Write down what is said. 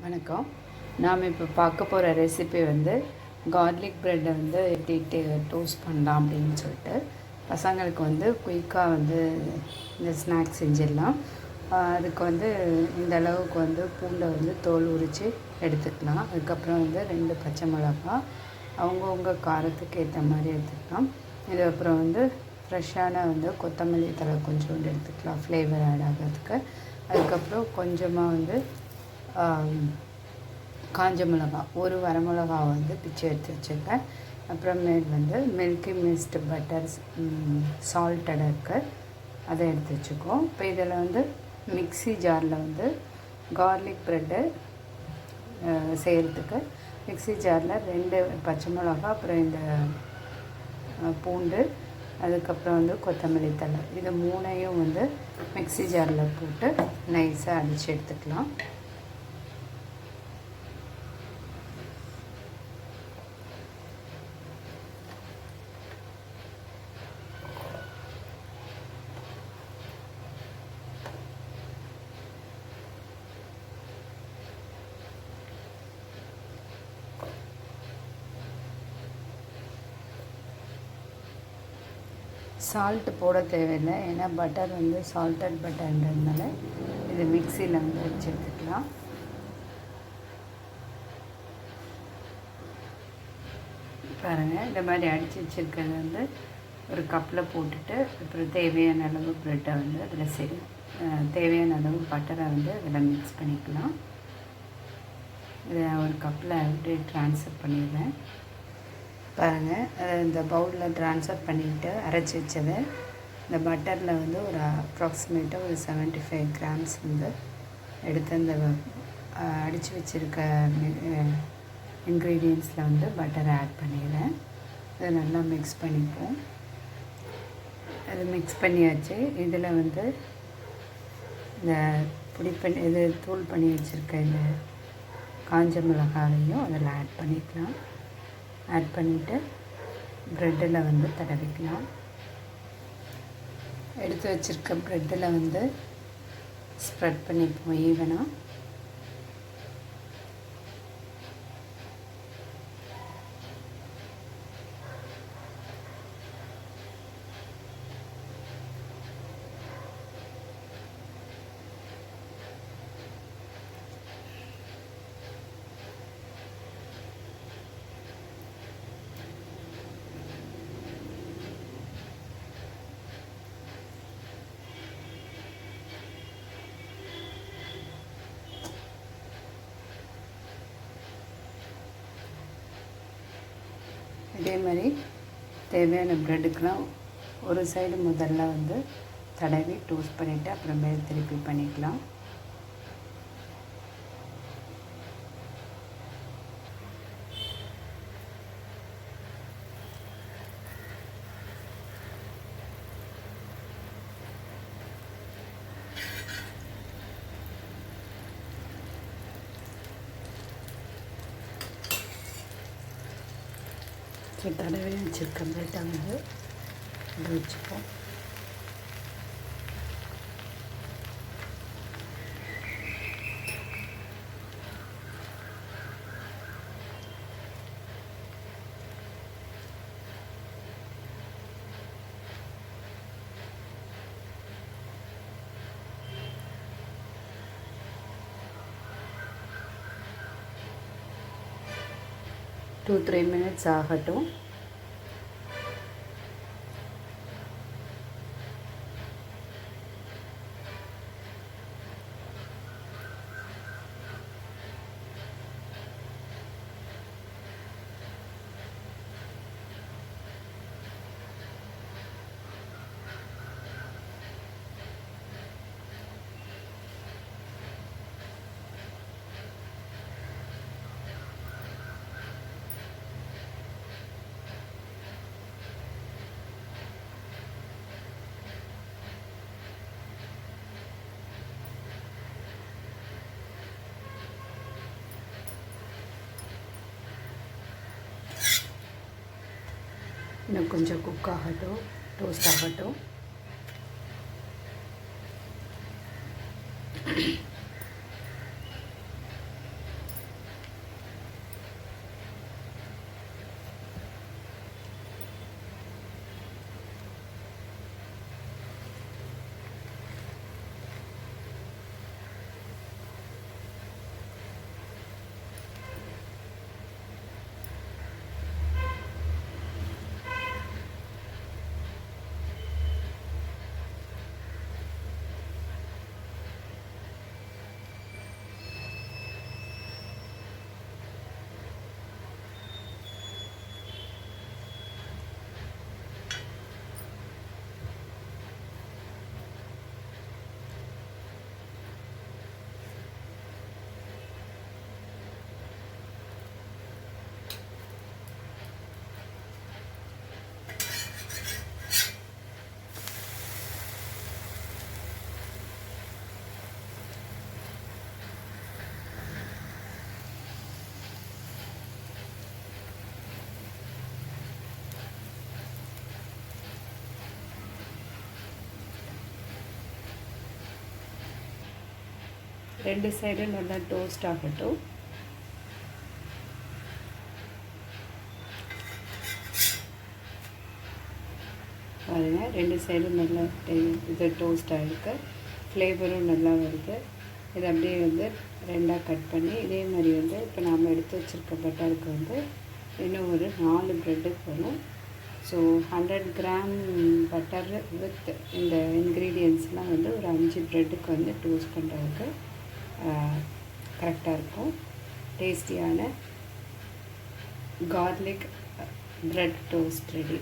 வணக்கம். நாம் இப்போ பார்க்க போகிற ரெசிபி வந்து கார்லிக் ப்ரெட்டை வந்து எப்படி டோஸ்ட் பண்ணலாம் அப்படின்னு சொல்லிட்டு பசங்களுக்கு வந்து குயிக்காக வந்து இந்த ஸ்நாக்ஸ் செஞ்சிடலாம். அதுக்கு வந்து இந்த அளவுக்கு வந்து பூண்டை வந்து தோல் உரித்து எடுத்துக்கலாம். அதுக்கப்புறம் வந்து 2 பச்சை மிளகாய் அவங்கவுங்க காரத்துக்கு ஏற்ற மாதிரி எடுத்துக்கலாம். இது அப்புறம் வந்து ஃப்ரெஷ்ஷான வந்து கொத்தமல்லி தழை கொஞ்சோண்டு எடுத்துக்கலாம் ஃப்ளேவர் ஆட் ஆகிறதுக்கு. அதுக்கப்புறம் கொஞ்சமாக வந்து காஞ்ச மிளகா ஒரு வரமிளகா வந்து பிச்சு எடுத்து வச்சுருக்கேன். அப்புறமேல் வந்து மில்கி மிஸ்ட் பட்டர் சால்ட்டட் இருக்குது, அதை எடுத்து வச்சுக்குவோம். இப்போ இதில் வந்து மிக்ஸி ஜாரில் வந்து கார்லிக் ப்ரெட்டு செய்கிறதுக்கு மிக்ஸி ஜாரில் 2 பச்சை மிளகா, அப்புறம் இந்த பூண்டு, அதுக்கப்புறம் வந்து கொத்தமல்லி தழை, இது 3ஐயும் வந்து மிக்ஸி ஜாரில் போட்டு நைஸாக அடித்து எடுத்துக்கலாம். சால்ட்டு போட தேவையில்லை, ஏன்னா பட்டர் வந்து சால்ட்டட் பட்டர்ன்றதுனால இது மிக்சியில் வந்து அடித்து எடுத்துக்கலாம். பாருங்கள், இந்த மாதிரி அடித்து வச்சுருக்கிறது வந்து ஒரு கப்பில் போட்டுட்டு அப்புறம் தேவையான அளவு ப்ரெட்டை வந்து அதில் தேவையான அளவு பட்டரை வந்து அதில் மிக்ஸ் பண்ணிக்கலாம். இதை ஒரு கப்பில் அப்படியே ட்ரான்ஸ்ஃபர் பண்ணிடுவேன். பாருங்கள், இந்த பவுலில் ட்ரான்ஸ்ஃபர் பண்ணிவிட்டு அரைச்சி வச்சதை இந்த பட்டரில் வந்து ஒரு அப்ராக்சிமேட்டாக ஒரு 75 கிராம்ஸ் வந்து எடுத்து இந்த அடித்து வச்சுருக்க இன்க்ரீடியன்ட்ஸில் வந்து பட்டரை ஆட் பண்ணிடுறேன். அதை நல்லா மிக்ஸ் பண்ணிப்போம். அது மிக்ஸ் பண்ணியாச்சு. இதில் வந்து இந்த இது தூள் பண்ணி வச்சுருக்க இந்த காஞ்ச மிளகாயையும் அதில் ஆட் பண்ணிக்கலாம். ஆட் பண்ணிவிட்டு ப்ரெட்டில் வந்து தடவிக்கலாம். எடுத்து வச்சுருக்க ப்ரெட்டில் வந்து ஸ்ப்ரெட் பண்ணிப்போம் ஈவனாக. இதே மாதிரி தேவையான ப்ரெட்டுக்கெலாம் ஒரு சைடு முதல்ல வந்து தடவி டோஸ்ட் பண்ணிவிட்டு அப்புறமே திருப்பி பண்ணிக்கலாம். தடவை வச்சுருக்க ப்ரெட்டை வந்து இப்படி வச்சுப்போம். டூ 3 மினிட்ஸ் ஆகட்டும். இன்னும் கொஞ்சம் குக் ஆகட்டும், டோஸ்ட் ஆகட்டும். 2 சைடும் நல்லா டோஸ்ட் ஆகட்டும். பாருங்கள், 2 சைடும் நல்லா இது டோஸ்ட் ஆகிருக்கு. ஃப்ளேவரும் நல்லா வருது. இதை அப்படியே வந்து 2ஆக கட் பண்ணி இதே மாதிரி வந்து இப்போ நாம் எடுத்து வச்சுருக்க பட்டருக்கு வந்து இன்னும் ஒரு 4 ப்ரெட்டு போகணும். ஸோ 100 கிராம் பட்டர் வித் இந்த இன்க்ரீடியன்ஸ்லாம் வந்து ஒரு 5 ப்ரெட்டுக்கு வந்து டோஸ்ட் பண்ணுறதுக்கு கரெக்டாக இருக்கும். டேஸ்டியான கார்லிக் ப்ரெட் டோஸ்ட் ரெடி.